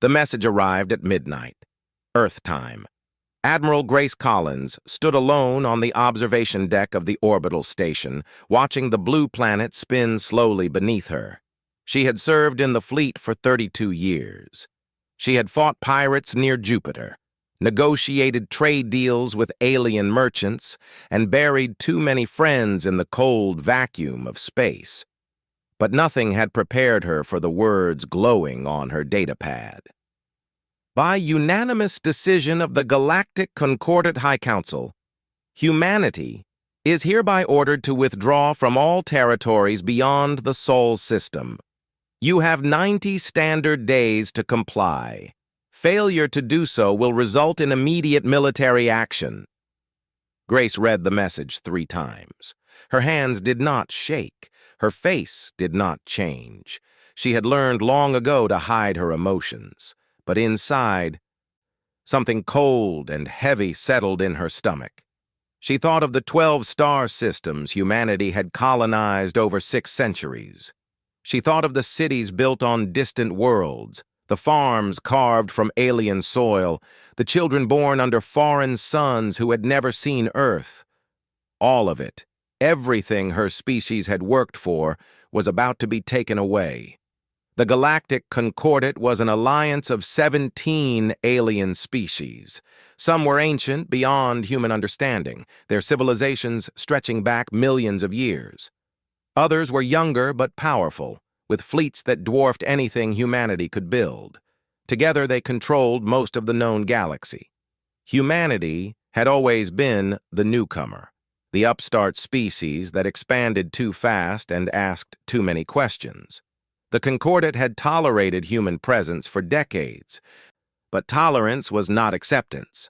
The message arrived at midnight, Earth time. Admiral Grace Collins stood alone on the observation deck of the orbital station, watching the blue planet spin slowly beneath her. She had served in the fleet for 32 years. She had fought pirates near Jupiter, negotiated trade deals with alien merchants, and buried too many friends in the cold vacuum of space. But nothing had prepared her for the words glowing on her datapad. By unanimous decision of the Galactic Concordat High Council, humanity is hereby ordered to withdraw from all territories beyond the Sol system. You have 90 standard days to comply. Failure to do so will result in immediate military action. Grace read the message 3 times. Her hands did not shake. Her face did not change. She had learned long ago to hide her emotions. But inside, something cold and heavy settled in her stomach. She thought of the 12 star systems humanity had colonized over 6 centuries. She thought of the cities built on distant worlds, the farms carved from alien soil, the children born under foreign suns who had never seen Earth. All of it, everything her species had worked for, was about to be taken away. The Galactic Concordat was an alliance of 17 alien species. Some were ancient, beyond human understanding, their civilizations stretching back millions of years. Others were younger but powerful, with fleets that dwarfed anything humanity could build. Together they controlled most of the known galaxy. Humanity had always been the newcomer, the upstart species that expanded too fast and asked too many questions. The Concordat had tolerated human presence for decades, but tolerance was not acceptance.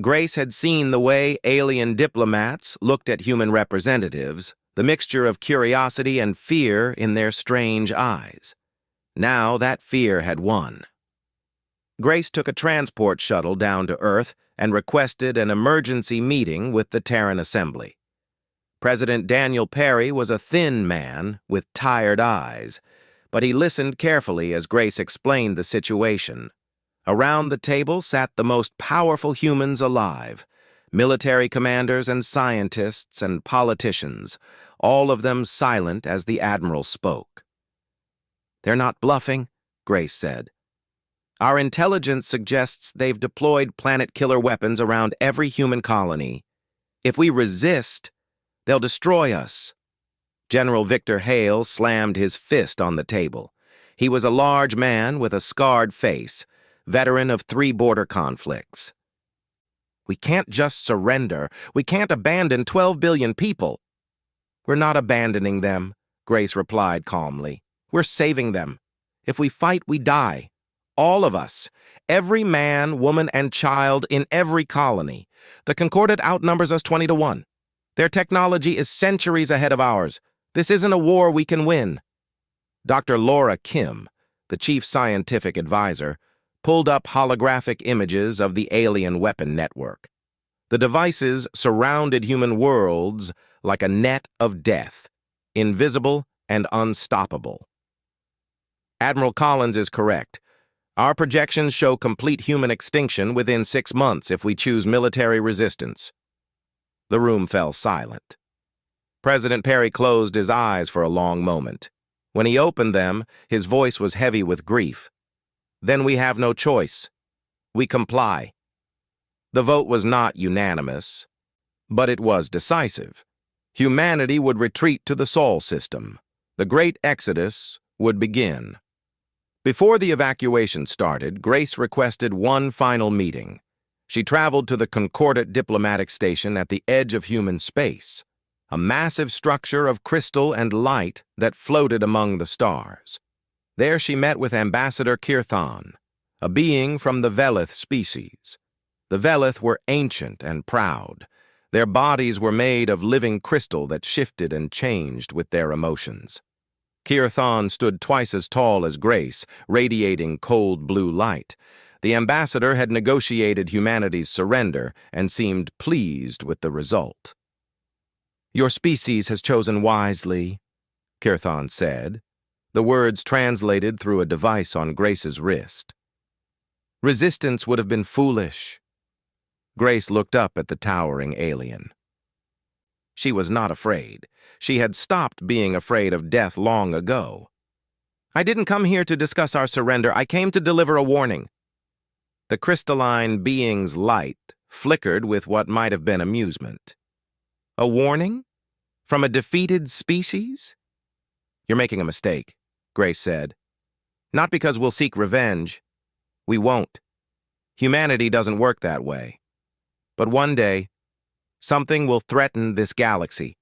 Grace had seen the way alien diplomats looked at human representatives, the mixture of curiosity and fear in their strange eyes. Now that fear had won. Grace took a transport shuttle down to Earth and requested an emergency meeting with the Terran Assembly. President Daniel Perry was a thin man with tired eyes, but he listened carefully as Grace explained the situation. Around the table sat the most powerful humans alive, military commanders and scientists and politicians, all of them silent as the Admiral spoke. "They're not bluffing," Grace said. "Our intelligence suggests they've deployed planet-killer weapons around every human colony. If we resist, they'll destroy us." General Victor Hale slammed his fist on the table. He was a large man with a scarred face, veteran of 3 border conflicts. "We can't just surrender. We can't abandon 12 billion people." "We're not abandoning them," Grace replied calmly. "We're saving them. If we fight, we die. All of us. Every man, woman, and child in every colony. The Concordat outnumbers us 20 to 1. Their technology is centuries ahead of ours. This isn't a war we can win." Dr. Laura Kim, the chief scientific advisor, pulled up holographic images of the alien weapon network. The devices surrounded human worlds like a net of death, invisible and unstoppable. "Admiral Collins is correct. Our projections show complete human extinction within 6 months if we choose military resistance." The room fell silent. President Perry closed his eyes for a long moment. When he opened them, his voice was heavy with grief. "Then we have no choice. We comply." The vote was not unanimous, but it was decisive. Humanity would retreat to the Sol system. The Great Exodus would begin. Before the evacuation started, Grace requested one final meeting. She traveled to the Concordat diplomatic station at the edge of human space, a massive structure of crystal and light that floated among the stars. There she met with Ambassador Kirthan, a being from the Velith species. The Velith were ancient and proud. Their bodies were made of living crystal that shifted and changed with their emotions. Kirthan stood twice as tall as Grace, radiating cold blue light. The ambassador had negotiated humanity's surrender and seemed pleased with the result. "Your species has chosen wisely," Kirthan said, the words translated through a device on Grace's wrist. Resistance would have been foolish. Grace looked up at the towering alien. She was not afraid. She had stopped being afraid of death long ago. I didn't come here to discuss our surrender. I came to deliver a warning. The crystalline being's light flickered with what might have been amusement. A warning? From a defeated species? You're making a mistake, Grace said. Not because we'll seek revenge. We won't. Humanity doesn't work that way. But one day, something will threaten this galaxy.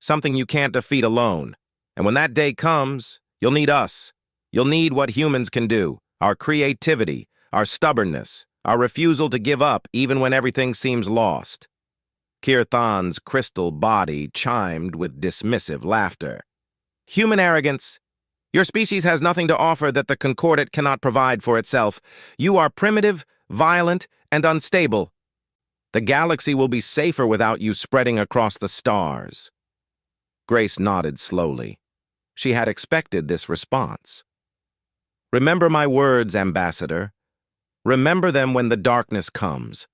Something you can't defeat alone. And when that day comes, you'll need us. You'll need what humans can do. Our creativity, our stubbornness, our refusal to give up even when everything seems lost. Kirthan's crystal body chimed with dismissive laughter. Human arrogance. Your species has nothing to offer that the Concordat cannot provide for itself. You are primitive, violent, and unstable. The galaxy will be safer without you spreading across the stars. Grace nodded slowly. She had expected this response. Remember my words, Ambassador. Remember them when the darkness comes.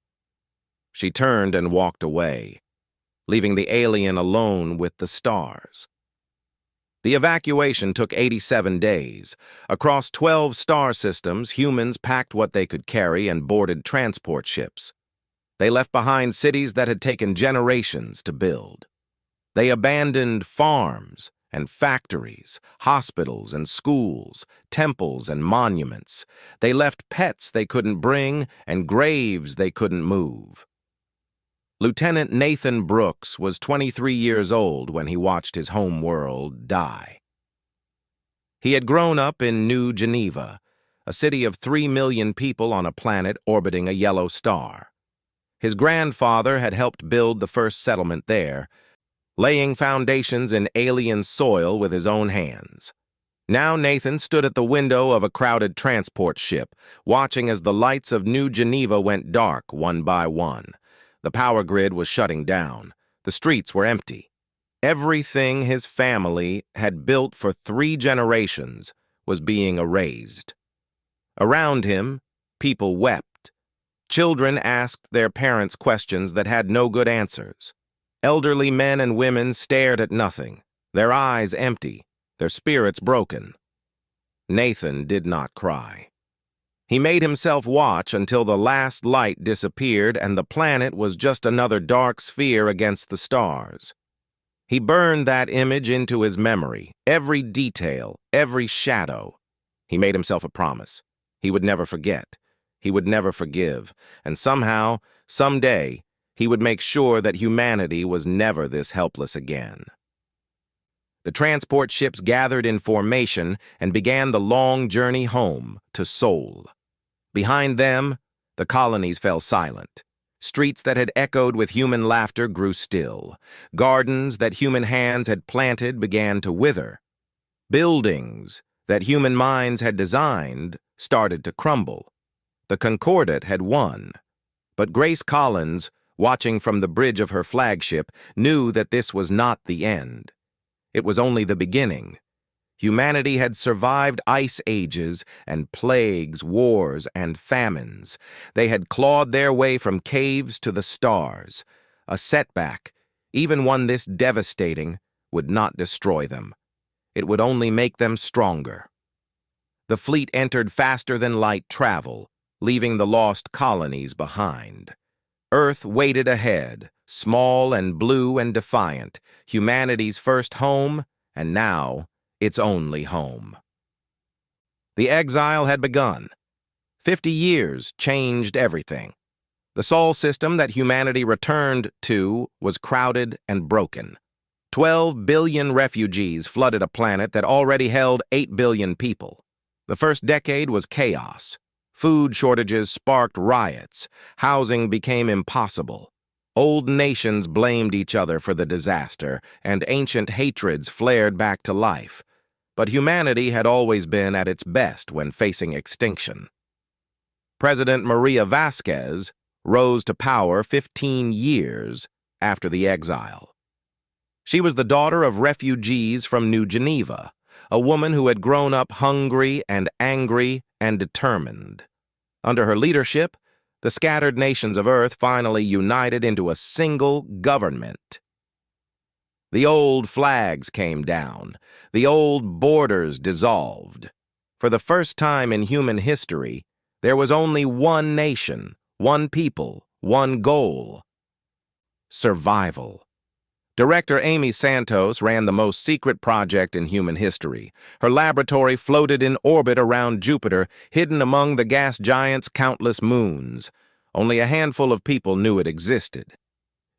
She turned and walked away, leaving the alien alone with the stars. The evacuation took 87 days. Across 12 star systems, humans packed what they could carry and boarded transport ships. They left behind cities that had taken generations to build. They abandoned farms and factories, hospitals and schools, temples and monuments. They left pets they couldn't bring and graves they couldn't move. Lieutenant Nathan Brooks was 23 years old when he watched his home world die. He had grown up in New Geneva, a city of 3 million people on a planet orbiting a yellow star. His grandfather had helped build the first settlement there, laying foundations in alien soil with his own hands. Now Nathan stood at the window of a crowded transport ship, watching as the lights of New Geneva went dark one by one. The power grid was shutting down. The streets were empty. Everything his family had built for 3 generations was being erased. Around him, people wept. Children asked their parents questions that had no good answers. Elderly men and women stared at nothing, their eyes empty, their spirits broken. Nathan did not cry. He made himself watch until the last light disappeared and the planet was just another dark sphere against the stars. He burned that image into his memory, every detail, every shadow. He made himself a promise. He would never forget. He would never forgive. And somehow, someday, he would make sure that humanity was never this helpless again. The transport ships gathered in formation and began the long journey home to Seoul. Behind them, the colonies fell silent. Streets that had echoed with human laughter grew still. Gardens that human hands had planted began to wither. Buildings that human minds had designed started to crumble. The Concordat had won. But Grace Collins, watching from the bridge of her flagship, knew that this was not the end. It was only the beginning. Humanity had survived ice ages and plagues, wars, and famines. They had clawed their way from caves to the stars. A setback, even one this devastating, would not destroy them. It would only make them stronger. The fleet entered faster than light travel, leaving the lost colonies behind. Earth waited ahead, small and blue and defiant, humanity's first home, and now its only home. The exile had begun. 50 years changed everything. The Sol system that humanity returned to was crowded and broken. 12 billion refugees flooded a planet that already held 8 billion people. The first decade was chaos. Food shortages sparked riots. Housing became impossible. Old nations blamed each other for the disaster, and ancient hatreds flared back to life. But humanity had always been at its best when facing extinction. President Maria Vasquez rose to power 15 years after the exile. She was the daughter of refugees from New Geneva, a woman who had grown up hungry and angry and determined. Under her leadership, the scattered nations of Earth finally united into a single government. The old flags came down. The old borders dissolved. For the first time in human history, there was only one nation, one people, one goal: survival. Director Amy Santos ran the most secret project in human history. Her laboratory floated in orbit around Jupiter, hidden among the gas giant's countless moons. Only a handful of people knew it existed.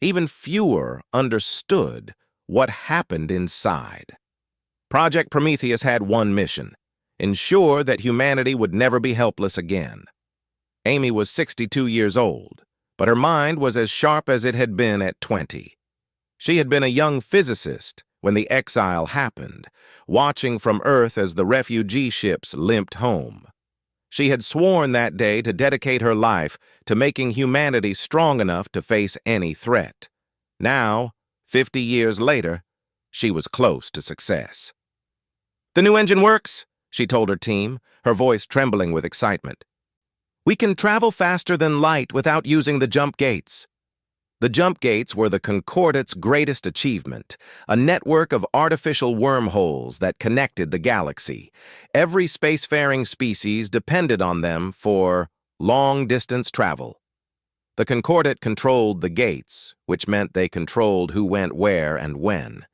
Even fewer understood what happened inside. Project Prometheus had one mission: ensure that humanity would never be helpless again. Amy was 62 years old, but her mind was as sharp as it had been at 20. She had been a young physicist when the exile happened, watching from Earth as the refugee ships limped home. She had sworn that day to dedicate her life to making humanity strong enough to face any threat. Now, 50 years later, she was close to success. "The new engine works," she told her team, her voice trembling with excitement. "We can travel faster than light without using the jump gates." The jump gates were the Concordate's greatest achievement, a network of artificial wormholes that connected the galaxy. Every spacefaring species depended on them for long-distance travel. The Concordate controlled the gates, which meant they controlled who went where and when.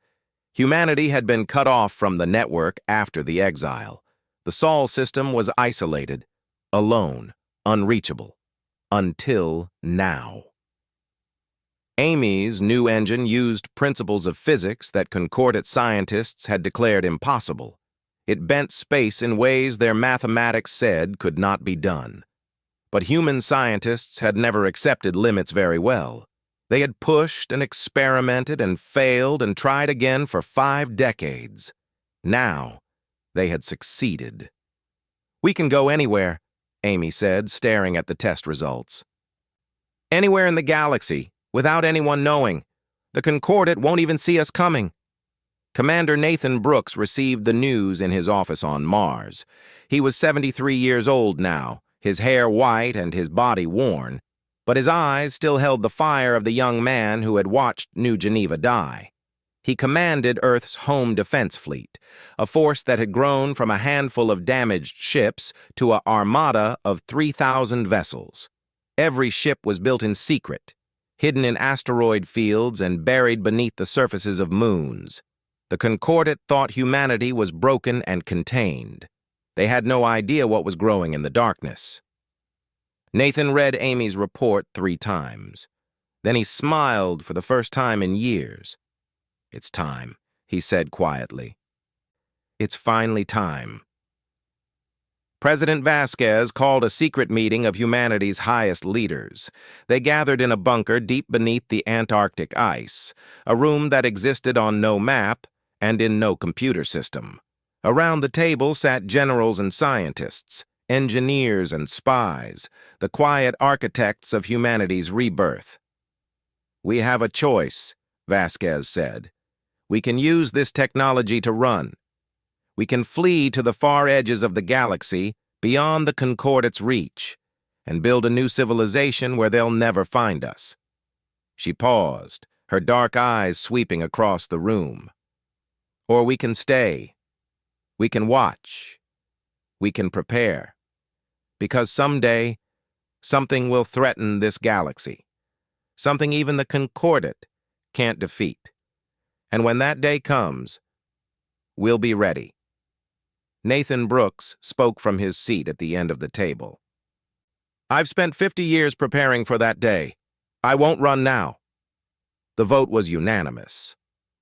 Humanity had been cut off from the network after the exile. The Sol system was isolated, alone, unreachable, until now. Amy's new engine used principles of physics that Concordate scientists had declared impossible. It bent space in ways their mathematics said could not be done. But human scientists had never accepted limits very well. They had pushed and experimented and failed and tried again for 5 decades. Now, they had succeeded. "We can go anywhere," Amy said, staring at the test results. "Anywhere in the galaxy, without anyone knowing. The Concordate won't even see us coming." Commander Nathan Brooks received the news in his office on Mars. He was 73 years old now, his hair white and his body worn, but his eyes still held the fire of the young man who had watched New Geneva die. He commanded Earth's home defense fleet, a force that had grown from a handful of damaged ships to an armada of 3,000 vessels. Every ship was built in secret, hidden in asteroid fields and buried beneath the surfaces of moons. The Concordate thought humanity was broken and contained. They had no idea what was growing in the darkness. Nathan read Amy's report 3 times. Then he smiled for the first time in years. "It's time," he said quietly. "It's finally time." President Vasquez called a secret meeting of humanity's highest leaders. They gathered in a bunker deep beneath the Antarctic ice, a room that existed on no map and in no computer system. Around the table sat generals and scientists, engineers and spies, the quiet architects of humanity's rebirth. "We have a choice," Vasquez said. "We can use this technology to run. We can flee to the far edges of the galaxy, beyond the Concordate's reach, and build a new civilization where they'll never find us." She paused, her dark eyes sweeping across the room. "Or we can stay. We can watch. We can prepare. Because someday, something will threaten this galaxy. Something even the Concordate can't defeat. And when that day comes, we'll be ready." Nathan Brooks spoke from his seat at the end of the table. "I've spent 50 years preparing for that day. I won't run now." The vote was unanimous.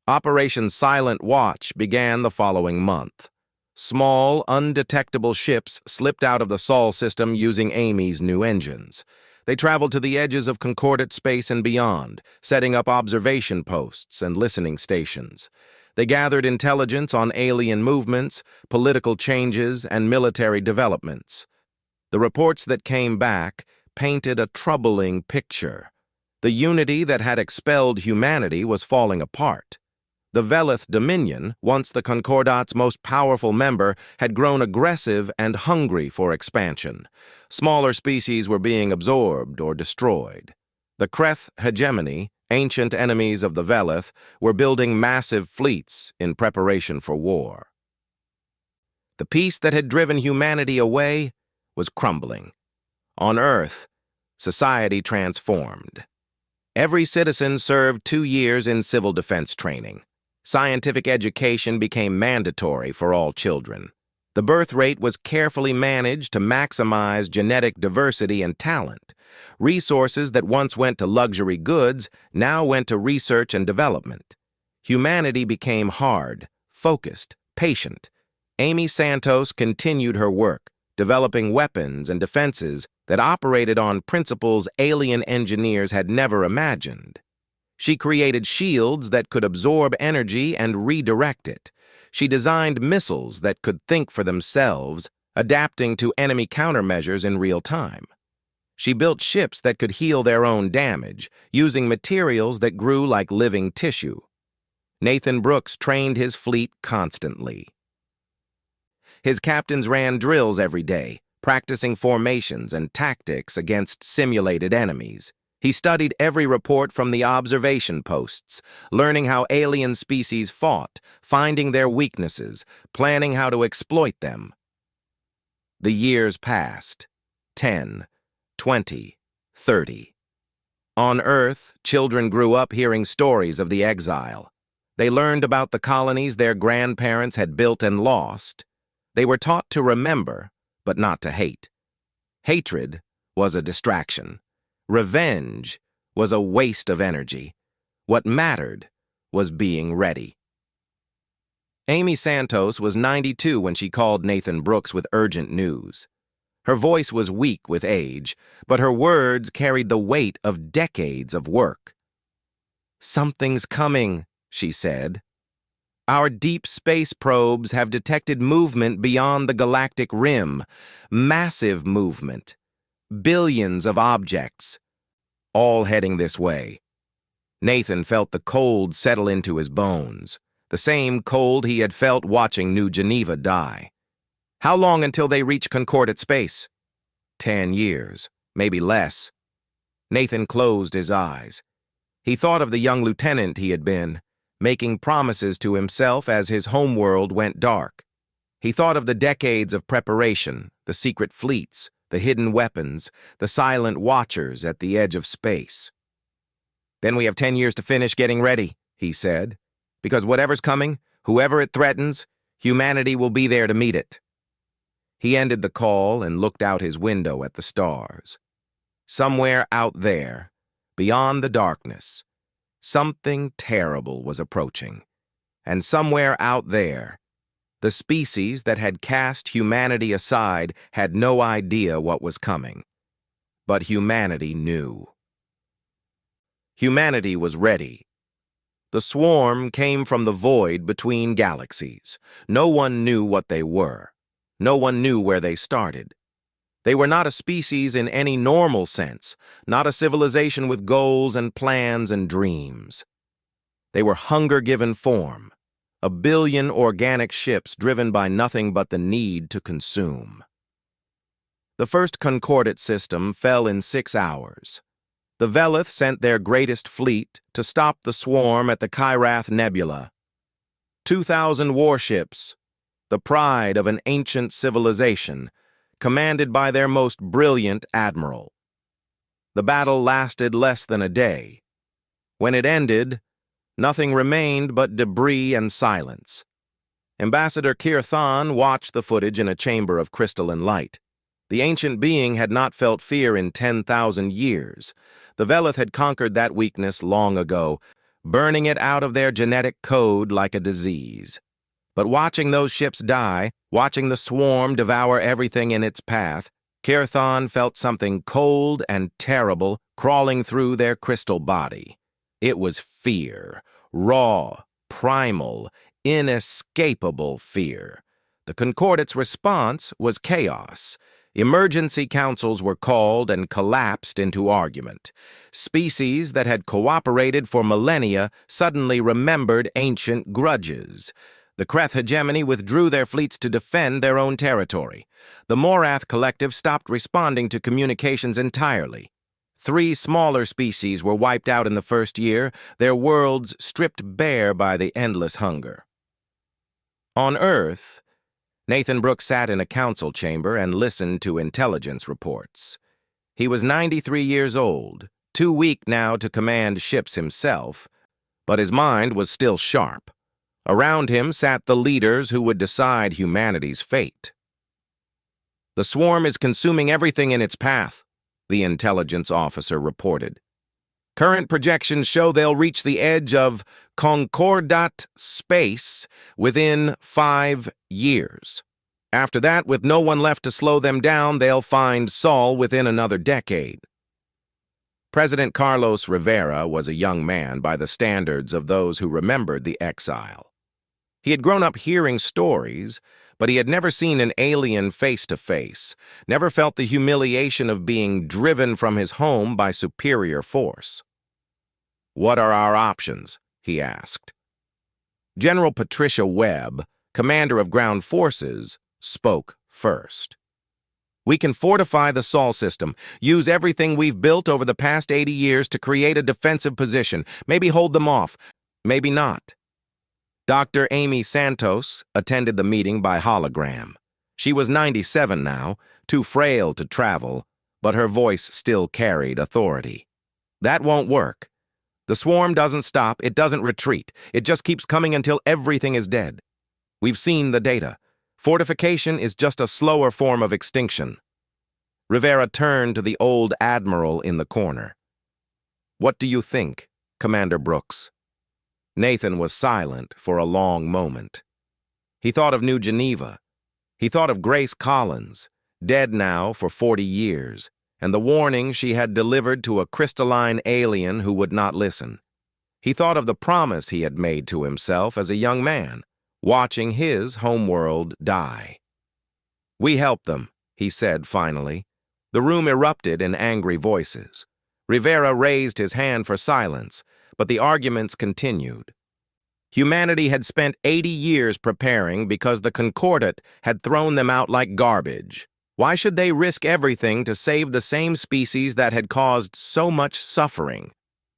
Operation Silent Watch began the following month. Small, undetectable ships slipped out of the Sol system using Amy's new engines. They traveled to the edges of Concordate space and beyond, setting up observation posts and listening stations. They gathered intelligence on alien movements, political changes, and military developments. The reports that came back painted a troubling picture. The unity that had expelled humanity was falling apart. The Velith Dominion, once the Concordat's most powerful member, had grown aggressive and hungry for expansion. Smaller species were being absorbed or destroyed. The Kreth hegemony, ancient enemies of the Velith, were building massive fleets in preparation for war. The peace that had driven humanity away was crumbling. On Earth, society transformed. Every citizen served 2 years in civil defense training. Scientific education became mandatory for all children. The birth rate was carefully managed to maximize genetic diversity and talent. Resources that once went to luxury goods now went to research and development. Humanity became hard, focused, patient. Amy Santos continued her work, developing weapons and defenses that operated on principles alien engineers had never imagined. She created shields that could absorb energy and redirect it. She designed missiles that could think for themselves, adapting to enemy countermeasures in real time. She built ships that could heal their own damage, using materials that grew like living tissue. Nathan Brooks trained his fleet constantly. His captains ran drills every day, practicing formations and tactics against simulated enemies. He studied every report from the observation posts, learning how alien species fought, finding their weaknesses, planning how to exploit them. The years passed. 10, 20, 30. On Earth, children grew up hearing stories of the exile. They learned about the colonies their grandparents had built and lost. They were taught to remember, but not to hate. Hatred was a distraction. Revenge was a waste of energy. What mattered was being ready. Amy Santos was 92 when she called Nathan Brooks with urgent news. Her voice was weak with age, but her words carried the weight of decades of work. "Something's coming," she said. "Our deep space probes have detected movement beyond the galactic rim. Massive movement. Billions of objects. All heading this way." Nathan felt the cold settle into his bones, the same cold he had felt watching New Geneva die. "How long until they reach Concordat space?" 10 years, maybe less. Nathan closed his eyes. He thought of the young lieutenant he had been, making promises to himself as his homeworld went dark. He thought of the decades of preparation, the secret fleets, the hidden weapons, the silent watchers at the edge of space. "Then we have 10 years to finish getting ready," he said, "because whatever's coming, whoever it threatens, humanity will be there to meet it." He ended the call and looked out his window at the stars. Somewhere out there, beyond the darkness, something terrible was approaching. And somewhere out there, the species that had cast humanity aside had no idea what was coming. But humanity knew. Humanity was ready. The swarm came from the void between galaxies. No one knew what they were. No one knew where they started. They were not a species in any normal sense, not a civilization with goals and plans and dreams. They were hunger-given form. 1 billion organic ships driven by nothing but the need to consume. The first Concordat system fell in 6 hours. The Velith sent their greatest fleet to stop the swarm at the Kyrath Nebula. 2,000 warships, the pride of an ancient civilization, commanded by their most brilliant admiral. The battle lasted less than a day. When it ended, nothing remained but debris and silence. Ambassador Kirthan watched the footage in a chamber of crystalline light. The ancient being had not felt fear in 10,000 years. The Velith had conquered that weakness long ago, burning it out of their genetic code like a disease. But watching those ships die, watching the swarm devour everything in its path, Kirthan felt something cold and terrible crawling through their crystal body. It was fear, raw, primal, inescapable fear. The Concordat's response was chaos. Emergency councils were called and collapsed into argument. Species that had cooperated for millennia suddenly remembered ancient grudges. The Kreth hegemony withdrew their fleets to defend their own territory. The Morath Collective stopped responding to communications entirely. 3 smaller species were wiped out in the first year, their worlds stripped bare by the endless hunger. On Earth, Nathan Brooks sat in a council chamber and listened to intelligence reports. He was 93 years old, too weak now to command ships himself, but his mind was still sharp. Around him sat the leaders who would decide humanity's fate. "The swarm is consuming everything in its path," the intelligence officer reported. "Current projections show they'll reach the edge of Concordat space within 5 years. After that, with no one left to slow them down, they'll find Sol within another decade." President Carlos Rivera was a young man by the standards of those who remembered the exile. He had grown up hearing stories, but he had never seen an alien face to face, never felt the humiliation of being driven from his home by superior force. "What are our options?" he asked. General Patricia Webb, commander of ground forces, spoke first. "We can fortify the Sol system, use everything we've built over the past 80 years to create a defensive position, maybe hold them off, maybe not." Dr. Amy Santos attended the meeting by hologram. She was 97 now, too frail to travel, but her voice still carried authority. "That won't work. The swarm doesn't stop, it doesn't retreat, it just keeps coming until everything is dead. We've seen the data. Fortification is just a slower form of extinction." Rivera turned to the old admiral in the corner. "What do you think, Commander Brooks?" Nathan was silent for a long moment. He thought of New Geneva. He thought of Grace Collins, dead now for 40 years, and the warning she had delivered to a crystalline alien who would not listen. He thought of the promise he had made to himself as a young man, watching his homeworld die. "We helped them," he said finally. The room erupted in angry voices. Rivera raised his hand for silence, but the arguments continued. Humanity had spent 80 years preparing because the Concordat had thrown them out like garbage. Why should they risk everything to save the same species that had caused so much suffering?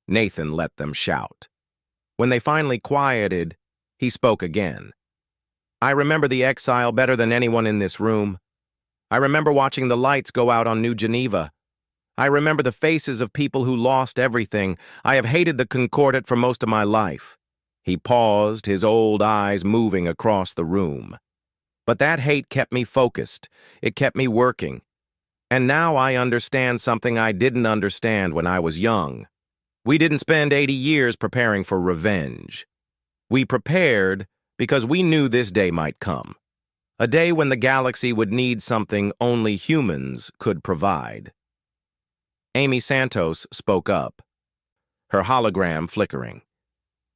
Nathan let them shout. When they finally quieted, he spoke again. "I remember the exile better than anyone in this room. I remember watching the lights go out on New Geneva. I remember the faces of people who lost everything. I have hated the Concordat for most of my life." He paused, his old eyes moving across the room. "But that hate kept me focused. It kept me working. And now I understand something I didn't understand when I was young. We didn't spend 80 years preparing for revenge. We prepared because we knew this day might come. A day when the galaxy would need something only humans could provide." Amy Santos spoke up, her hologram flickering.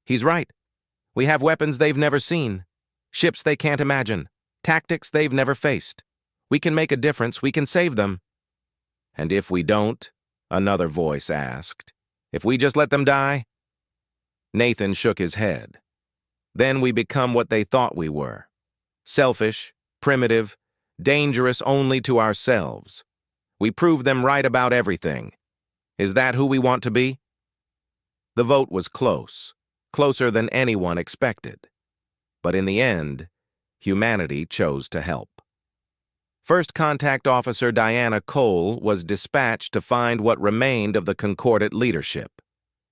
"He's right. We have weapons they've never seen, ships they can't imagine, tactics they've never faced. We can make a difference. We can save them." "And if we don't?" another voice asked. "If we just let them die?" Nathan shook his head. "Then we become what they thought we were. Selfish, primitive, dangerous only to ourselves. We prove them right about everything. Is that who we want to be?" The vote was close, closer than anyone expected. But in the end, humanity chose to help. First Contact Officer Diana Cole was dispatched to find what remained of the Concordat leadership.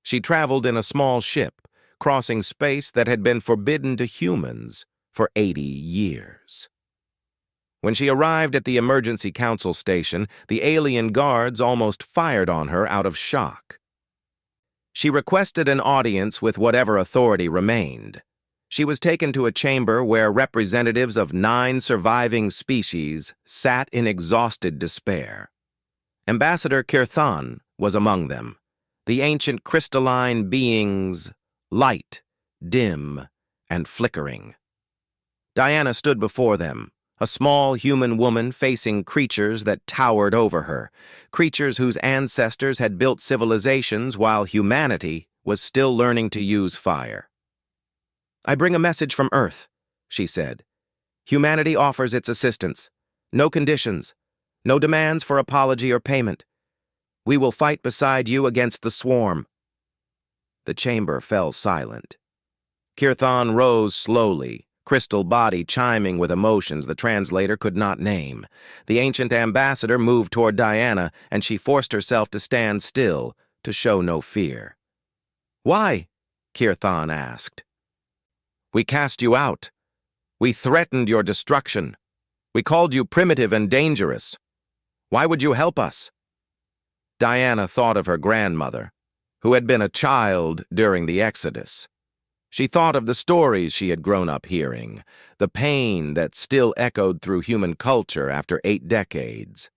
She traveled in a small ship, crossing space that had been forbidden to humans for 80 years. When she arrived at the emergency council station, the alien guards almost fired on her out of shock. She requested an audience with whatever authority remained. She was taken to a chamber where representatives of 9 surviving species sat in exhausted despair. Ambassador Kirthan was among them, the ancient crystalline beings, light, dim, and flickering. Diana stood before them, A small human woman facing creatures that towered over her, creatures whose ancestors had built civilizations while humanity was still learning to use fire. "I bring a message from Earth," she said. "Humanity offers its assistance. No conditions. No demands for apology or payment. We will fight beside you against the swarm." The chamber fell silent. Kirthan rose slowly, crystal body chiming with emotions the translator could not name. The ancient ambassador moved toward Diana, and she forced herself to stand still, to show no fear. "Why?" Kirthan asked. "We cast you out. We threatened your destruction. We called you primitive and dangerous. Why would you help us?" Diana thought of her grandmother, who had been a child during the Exodus. She thought of the stories she had grown up hearing, the pain that still echoed through human culture after 8 decades.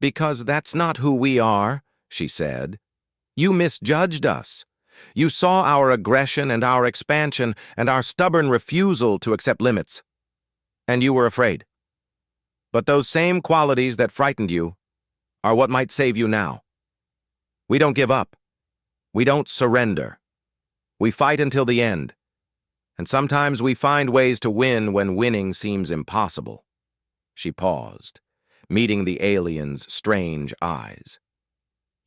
"Because that's not who we are," she said. "You misjudged us. You saw our aggression and our expansion and our stubborn refusal to accept limits. And you were afraid. But those same qualities that frightened you are what might save you now. We don't give up. We don't surrender. We fight until the end. And sometimes we find ways to win when winning seems impossible." She paused, meeting the alien's strange eyes.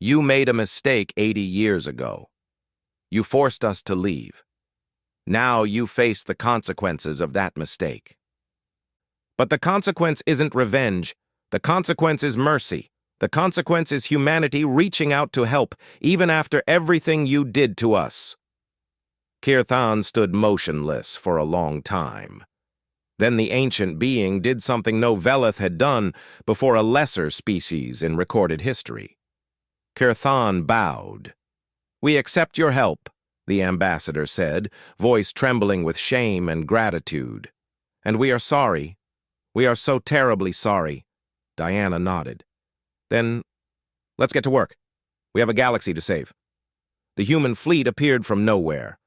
"You made a mistake 80 years ago. You forced us to leave. Now you face the consequences of that mistake. But the consequence isn't revenge. The consequence is mercy. The consequence is humanity reaching out to help, even after everything you did to us." Kirthan stood motionless for a long time. Then the ancient being did something no Veleth had done before a lesser species in recorded history. Kirthan bowed. "We accept your help," the ambassador said, voice trembling with shame and gratitude. "And we are sorry. We are so terribly sorry." Diana nodded. "Then, let's get to work. We have a galaxy to save." The human fleet appeared from nowhere.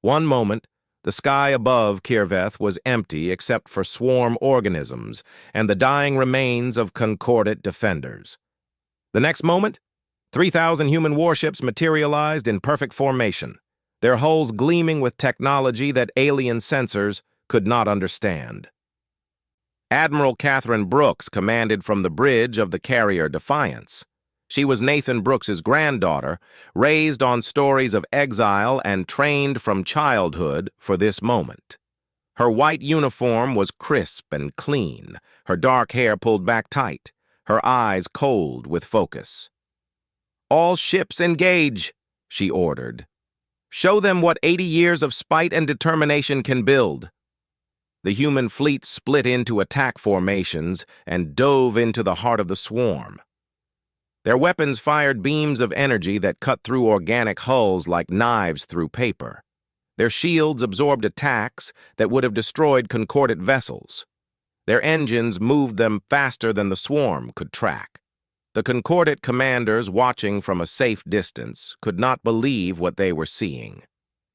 One moment, the sky above Kirveth was empty except for swarm organisms and the dying remains of concordant defenders. The next moment, 3,000 human warships materialized in perfect formation, their hulls gleaming with technology that alien sensors could not understand. Admiral Catherine Brooks commanded from the bridge of the carrier Defiance. She was Nathan Brooks's granddaughter, raised on stories of exile and trained from childhood for this moment. Her white uniform was crisp and clean, her dark hair pulled back tight, her eyes cold with focus. "All ships engage," she ordered. "Show them what 80 years of spite and determination can build." The human fleet split into attack formations and dove into the heart of the swarm. Their weapons fired beams of energy that cut through organic hulls like knives through paper. Their shields absorbed attacks that would have destroyed concordant vessels. Their engines moved them faster than the swarm could track. The concordant commanders, watching from a safe distance, could not believe what they were seeing.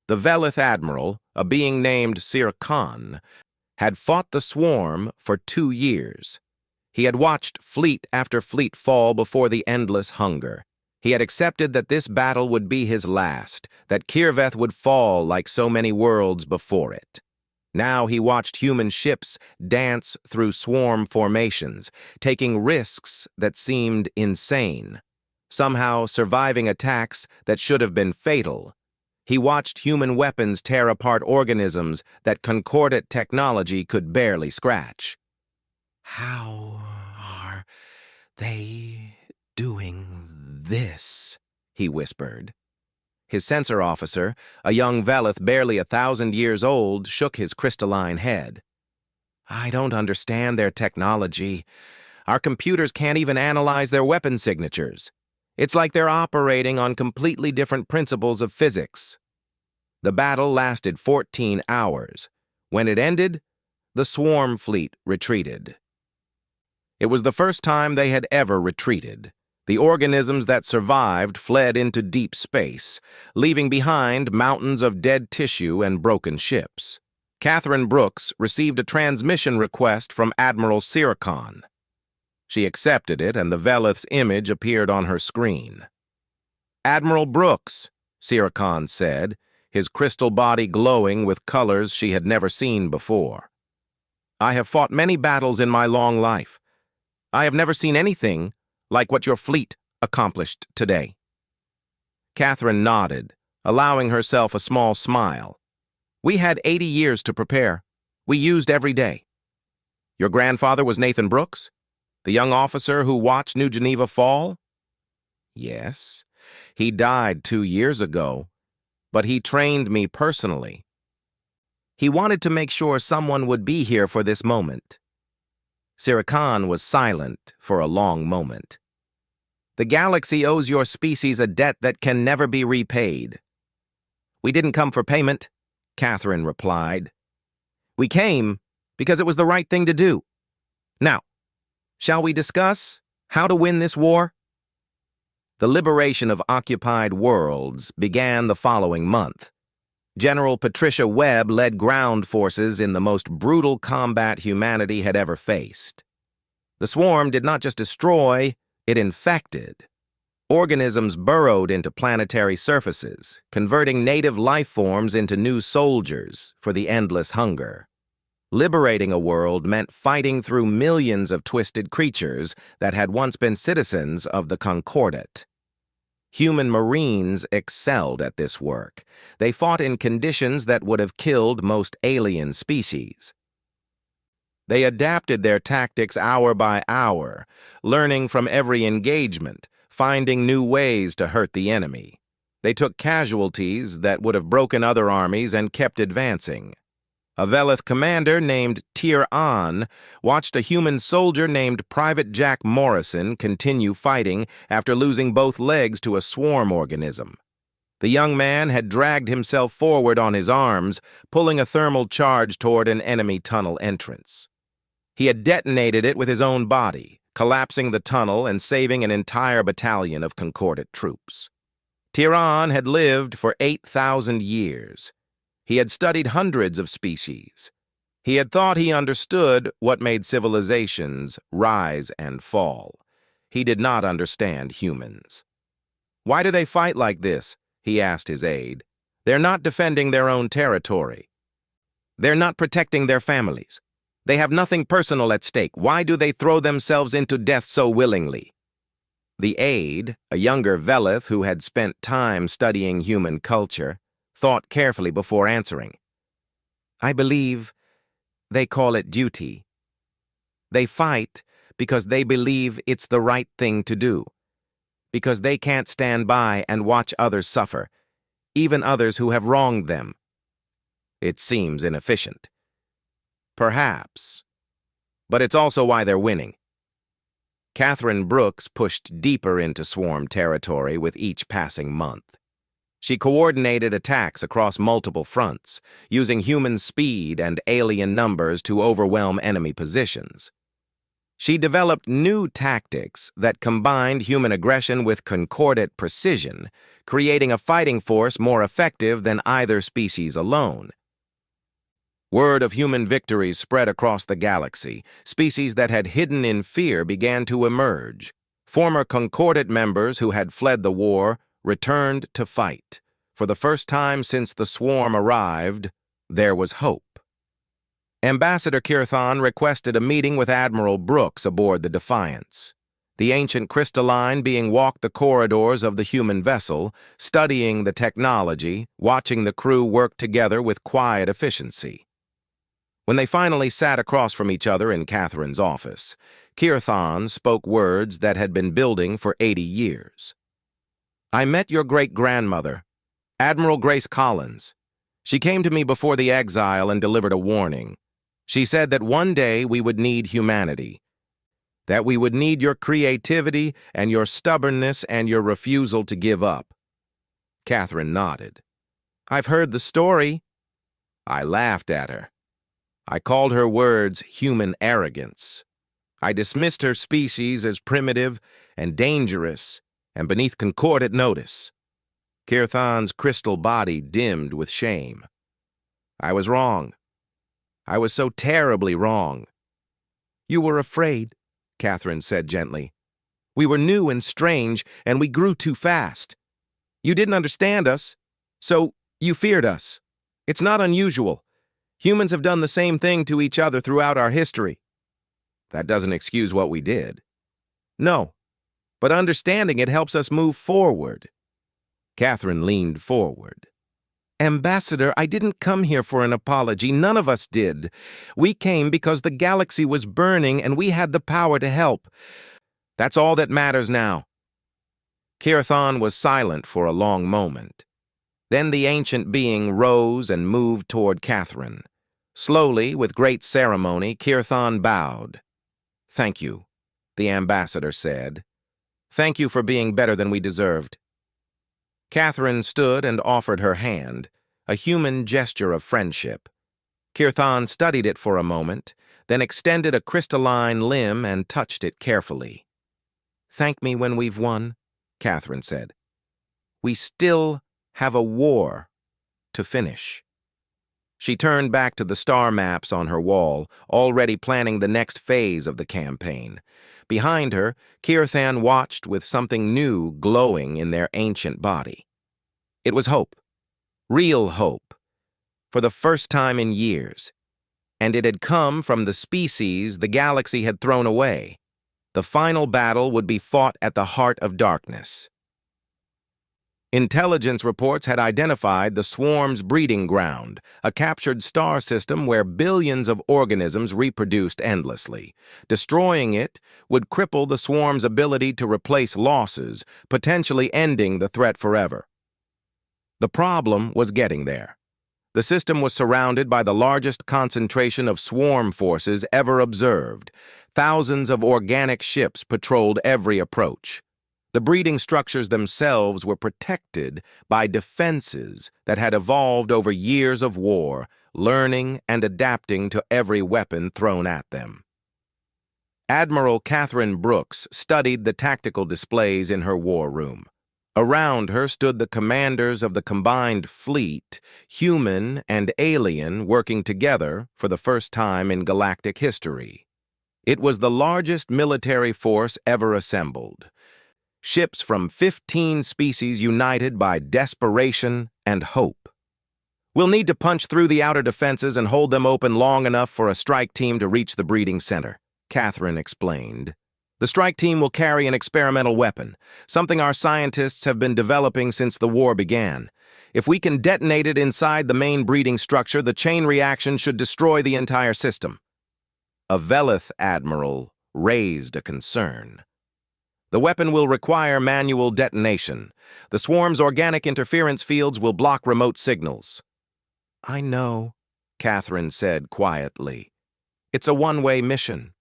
The Veleth admiral, a being named Sir Khan, had fought the swarm for 2 years. He had watched fleet after fleet fall before the endless hunger. He had accepted that this battle would be his last, that Kirveth would fall like so many worlds before it. Now he watched human ships dance through swarm formations, taking risks that seemed insane, somehow surviving attacks that should have been fatal. He watched human weapons tear apart organisms that concordant technology could barely scratch. "How are they doing this?" he whispered. His sensor officer, a young Veleth barely 1,000 years old, shook his crystalline head. "I don't understand their technology. Our computers can't even analyze their weapon signatures. It's like they're operating on completely different principles of physics." The battle lasted 14 hours. When it ended, the swarm fleet retreated. It was the first time they had ever retreated. The organisms that survived fled into deep space, leaving behind mountains of dead tissue and broken ships. Catherine Brooks received a transmission request from Admiral Siricon. She accepted it, and the Veleth's image appeared on her screen. "Admiral Brooks," Siricon said, his crystal body glowing with colors she had never seen before. "I have fought many battles in my long life. I have never seen anything like what your fleet accomplished today." Catherine nodded, allowing herself a small smile. "We had 80 years to prepare. We used every day." "Your grandfather was Nathan Brooks? The young officer who watched New Geneva fall?" "Yes. He died 2 years ago, but he trained me personally. He wanted to make sure someone would be here for this moment." Siricon was silent for a long moment. "The galaxy owes your species a debt that can never be repaid." "We didn't come for payment," Catherine replied. "We came because it was the right thing to do. Now, shall we discuss how to win this war?" The liberation of occupied worlds began the following month. General Patricia Webb led ground forces in the most brutal combat humanity had ever faced. The swarm did not just destroy, it infected. Organisms burrowed into planetary surfaces, converting native life forms into new soldiers for the endless hunger. Liberating a world meant fighting through millions of twisted creatures that had once been citizens of the Concordat. Human Marines excelled at this work. They fought in conditions that would have killed most alien species. They adapted their tactics hour by hour, learning from every engagement, finding new ways to hurt the enemy. They took casualties that would have broken other armies and kept advancing. A Veleth commander named Tir-An watched a human soldier named Private Jack Morrison continue fighting after losing both legs to a swarm organism. The young man had dragged himself forward on his arms, pulling a thermal charge toward an enemy tunnel entrance. He had detonated it with his own body, collapsing the tunnel and saving an entire battalion of Concordat troops. Tir-An had lived for 8,000 years. He had studied hundreds of species. He had thought he understood what made civilizations rise and fall. He did not understand humans. "Why do they fight like this?" he asked his aide. "They're not defending their own territory. They're not protecting their families. They have nothing personal at stake. Why do they throw themselves into death so willingly?" The aide, a younger Veleth who had spent time studying human culture, thought carefully before answering. "I believe they call it duty. They fight because they believe it's the right thing to do, because they can't stand by and watch others suffer, even others who have wronged them. It seems inefficient. Perhaps. But it's also why they're winning." Catherine Brooks pushed deeper into swarm territory with each passing month. She coordinated attacks across multiple fronts, using human speed and alien numbers to overwhelm enemy positions. She developed new tactics that combined human aggression with Concordat precision, creating a fighting force more effective than either species alone. Word of human victories spread across the galaxy. Species that had hidden in fear began to emerge. Former Concordat members who had fled the war returned to fight. For the first time since the swarm arrived, there was hope. Ambassador Kirthan requested a meeting with Admiral Brooks aboard the Defiance. The ancient crystalline being walked the corridors of the human vessel, studying the technology, watching the crew work together with quiet efficiency. When they finally sat across from each other in Catherine's office, Kirthan spoke words that had been building for 80 years. "I met your great-grandmother, Admiral Grace Collins. She came to me before the exile and delivered a warning. She said that one day we would need humanity, that we would need your creativity and your stubbornness and your refusal to give up." Catherine nodded. "I've heard the story." I laughed at her. I called her words human arrogance. I dismissed her species as primitive and dangerous and beneath Concordat notice. Kirthan's crystal body dimmed with shame. I was wrong. I was so terribly wrong." "You were afraid," Catherine said gently. "We were new and strange, and we grew too fast. You didn't understand us, so you feared us. It's not unusual. Humans have done the same thing to each other throughout our history." "That doesn't excuse what we did." "No, but understanding it helps us move forward." Catherine leaned forward. "Ambassador, I didn't come here for an apology. None of us did. We came because the galaxy was burning and we had the power to help. That's all that matters now." Kirthon was silent for a long moment. Then the ancient being rose and moved toward Catherine. Slowly, with great ceremony, Kirthon bowed. "Thank you," the ambassador said. "Thank you for being better than we deserved." Catherine stood and offered her hand, a human gesture of friendship. Kirthon studied it for a moment, then extended a crystalline limb and touched it carefully. "Thank me when we've won," Catherine said. "We still have a war to finish." She turned back to the star maps on her wall, already planning the next phase of the campaign. Behind her, Kirthan watched with something new glowing in their ancient body. It was hope. Real hope. For the first time in years. And it had come from the species the galaxy had thrown away. The final battle would be fought at the heart of darkness. Intelligence reports had identified the swarm's breeding ground, a captured star system where billions of organisms reproduced endlessly. Destroying it would cripple the swarm's ability to replace losses, potentially ending the threat forever. The problem was getting there. The system was surrounded by the largest concentration of swarm forces ever observed. Thousands of organic ships patrolled every approach. The breeding structures themselves were protected by defenses that had evolved over years of war, learning and adapting to every weapon thrown at them. Admiral Catherine Brooks studied the tactical displays in her war room. Around her stood the commanders of the combined fleet, human and alien, working together for the first time in galactic history. It was the largest military force ever assembled. Ships from 15 species united by desperation and hope. "We'll need to punch through the outer defenses and hold them open long enough for a strike team to reach the breeding center," Catherine explained. "The strike team will carry an experimental weapon, something our scientists have been developing since the war began. If we can detonate it inside the main breeding structure, the chain reaction should destroy the entire system." A Velith admiral raised a concern. "The weapon will require manual detonation. The swarm's organic interference fields will block remote signals." "I know," Catherine said quietly. "It's a one-way mission."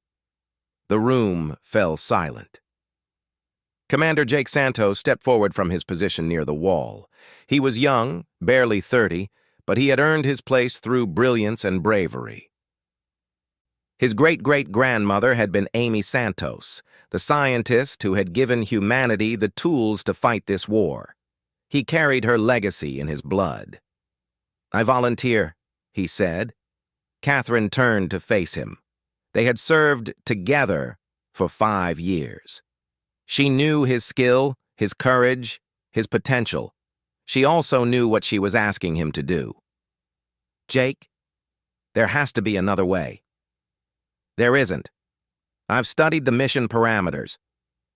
The room fell silent. Commander Jake Santos stepped forward from his position near the wall. He was young, barely 30, but he had earned his place through brilliance and bravery. His great-great-grandmother had been Amy Santos, the scientist who had given humanity the tools to fight this war. He carried her legacy in his blood. "I volunteer," he said. Catherine turned to face him. They had served together for 5 years. She knew his skill, his courage, his potential. She also knew what she was asking him to do. "Jake, there has to be another way." "There isn't. I've studied the mission parameters.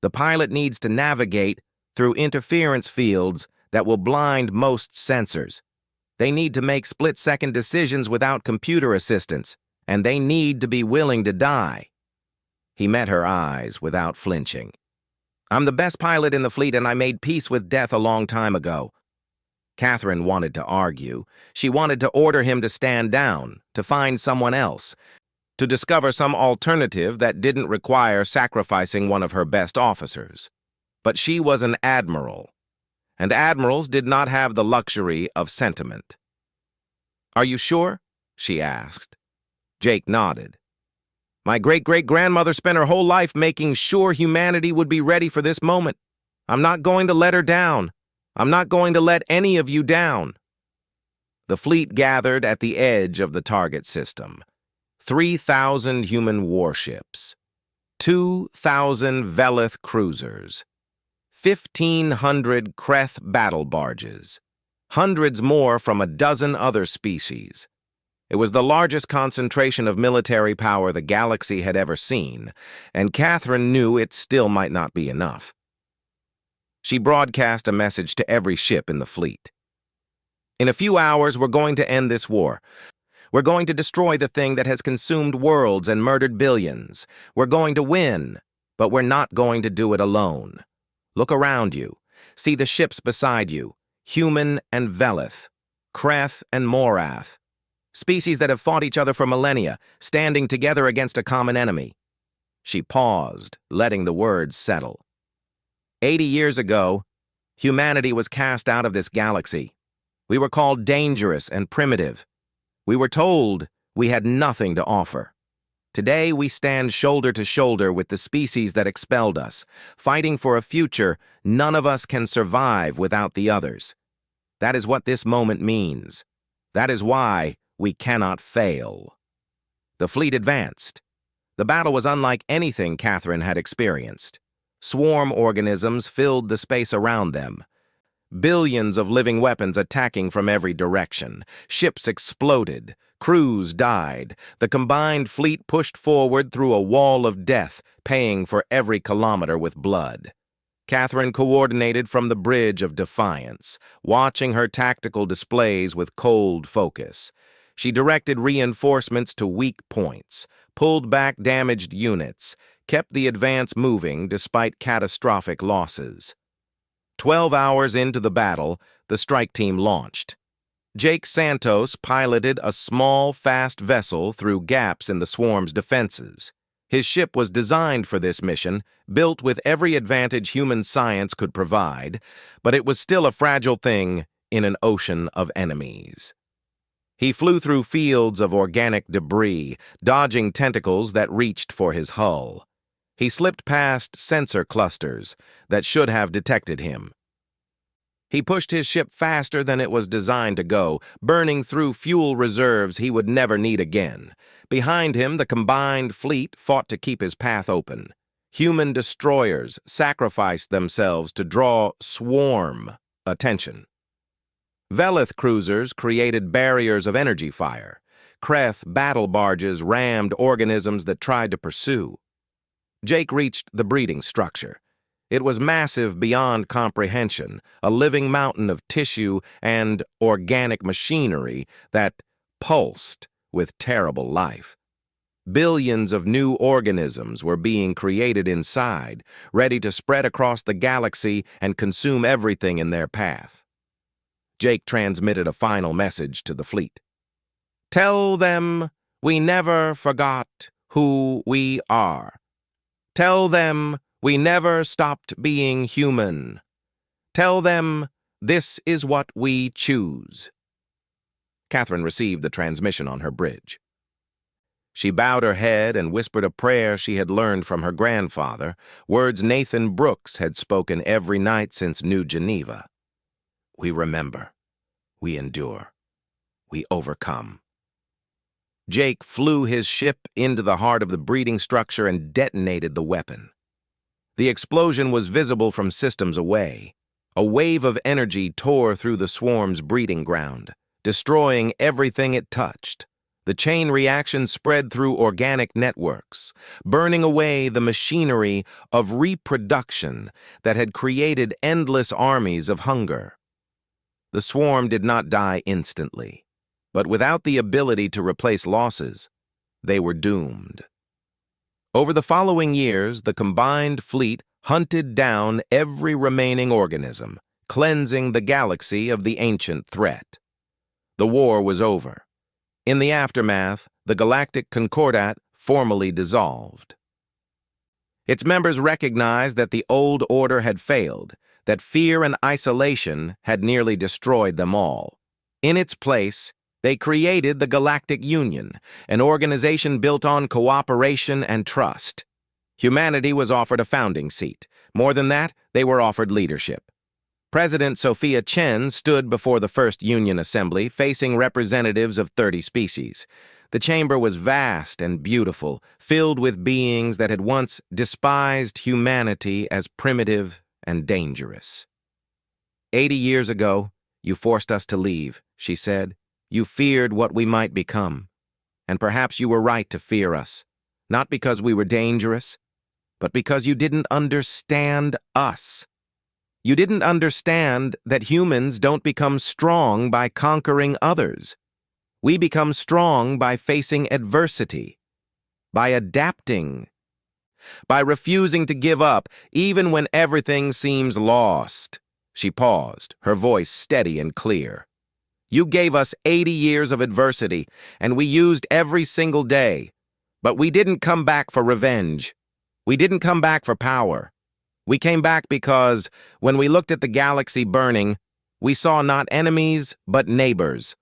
The pilot needs to navigate through interference fields that will blind most sensors. They need to make split-second decisions without computer assistance, and they need to be willing to die." He met her eyes without flinching. "I'm the best pilot in the fleet, and I made peace with death a long time ago." Catherine wanted to argue. She wanted to order him to stand down, to find someone else, to discover some alternative that didn't require sacrificing one of her best officers. But she was an admiral, and admirals did not have the luxury of sentiment. "Are you sure?" she asked. Jake nodded. "My great-great-grandmother spent her whole life making sure humanity would be ready for this moment. I'm not going to let her down. I'm not going to let any of you down." The fleet gathered at the edge of the target system. 3,000 human warships, 2,000 Velith cruisers, 1,500 Kreth battle barges, hundreds more from a dozen other species. It was the largest concentration of military power the galaxy had ever seen, and Catherine knew it still might not be enough. She broadcast a message to every ship in the fleet. In a few hours, we're going to end this war. We're going to destroy the thing that has consumed worlds and murdered billions. We're going to win, but we're not going to do it alone. Look around you. See the ships beside you, human and Velith, Kreth and Morath, species that have fought each other for millennia, standing together against a common enemy. She paused, letting the words settle. 80 years ago, humanity was cast out of this galaxy. We were called dangerous and primitive. We were told we had nothing to offer. Today, we stand shoulder to shoulder with the species that expelled us, fighting for a future none of us can survive without the others. That is what this moment means. That is why we cannot fail. The fleet advanced. The battle was unlike anything Catherine had experienced. Swarm organisms filled the space around them. Billions of living weapons attacking from every direction. Ships exploded. Crews died. The combined fleet pushed forward through a wall of death, paying for every kilometer with blood. Catherine coordinated from the Bridge of Defiance, watching her tactical displays with cold focus. She directed reinforcements to weak points, pulled back damaged units, kept the advance moving despite catastrophic losses. 12 hours into the battle, the strike team launched. Jake Santos piloted a small, fast vessel through gaps in the swarm's defenses. His ship was designed for this mission, built with every advantage human science could provide, but it was still a fragile thing in an ocean of enemies. He flew through fields of organic debris, dodging tentacles that reached for his hull. He slipped past sensor clusters that should have detected him. He pushed his ship faster than it was designed to go, burning through fuel reserves he would never need again. Behind him, the combined fleet fought to keep his path open. Human destroyers sacrificed themselves to draw swarm attention. Velith cruisers created barriers of energy fire. Kreth battle barges rammed organisms that tried to pursue. Jake reached the breeding structure. It was massive beyond comprehension, a living mountain of tissue and organic machinery that pulsed with terrible life. Billions of new organisms were being created inside, ready to spread across the galaxy and consume everything in their path. Jake transmitted a final message to the fleet. "Tell them we never forgot who we are. Tell them we never stopped being human. Tell them this is what we choose." Catherine received the transmission on her bridge. She bowed her head and whispered a prayer she had learned from her grandfather, words Nathan Brooks had spoken every night since New Geneva. "We remember. We endure. We overcome." Jake flew his ship into the heart of the breeding structure and detonated the weapon. The explosion was visible from systems away. A wave of energy tore through the swarm's breeding ground, destroying everything it touched. The chain reaction spread through organic networks, burning away the machinery of reproduction that had created endless armies of hunger. The swarm did not die instantly, but without the ability to replace losses, they were doomed. Over the following years, the combined fleet hunted down every remaining organism, cleansing the galaxy of the ancient threat. The war was over. In the aftermath, the Galactic Concordat formally dissolved. Its members recognized that the old order had failed, that fear and isolation had nearly destroyed them all. In its place, they created the Galactic Union, an organization built on cooperation and trust. Humanity was offered a founding seat. More than that, they were offered leadership. President Sophia Chen stood before the first Union Assembly, facing representatives of 30 species. The chamber was vast and beautiful, filled with beings that had once despised humanity as primitive and dangerous. 80 years ago, you forced us to leave, she said. You feared what we might become. And perhaps you were right to fear us, not because we were dangerous, but because you didn't understand us. You didn't understand that humans don't become strong by conquering others. We become strong by facing adversity, by adapting, by refusing to give up even when everything seems lost. She paused, her voice steady and clear. You gave us 80 years of adversity, and we used every single day. But we didn't come back for revenge. We didn't come back for power. We came back because, when we looked at the galaxy burning, we saw not enemies, but neighbors.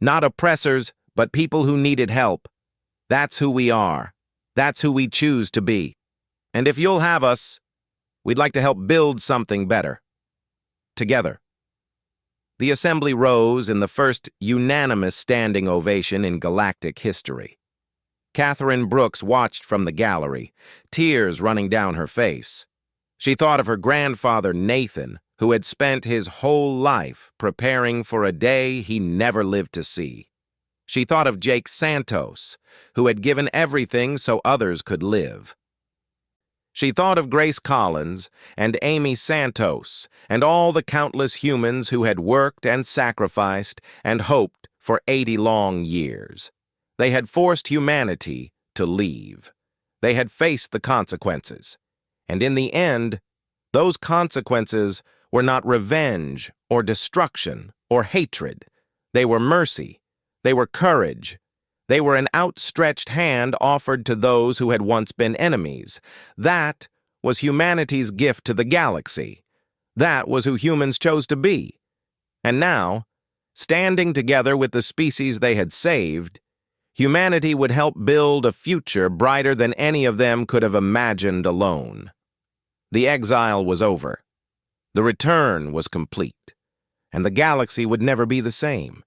Not oppressors, but people who needed help. That's who we are. That's who we choose to be. And if you'll have us, we'd like to help build something better. Together. The assembly rose in the first unanimous standing ovation in galactic history. Catherine Brooks watched from the gallery, tears running down her face. She thought of her grandfather Nathan, who had spent his whole life preparing for a day he never lived to see. She thought of Jake Santos, who had given everything so others could live. She thought of Grace Collins and Amy Santos and all the countless humans who had worked and sacrificed and hoped for 80 long years. They had forced humanity to leave. They had faced the consequences. And in the end, those consequences were not revenge or destruction or hatred. They were mercy. They were courage. They were an outstretched hand offered to those who had once been enemies. That was humanity's gift to the galaxy. That was who humans chose to be. And now, standing together with the species they had saved, humanity would help build a future brighter than any of them could have imagined alone. The exile was over. The return was complete. And the galaxy would never be the same.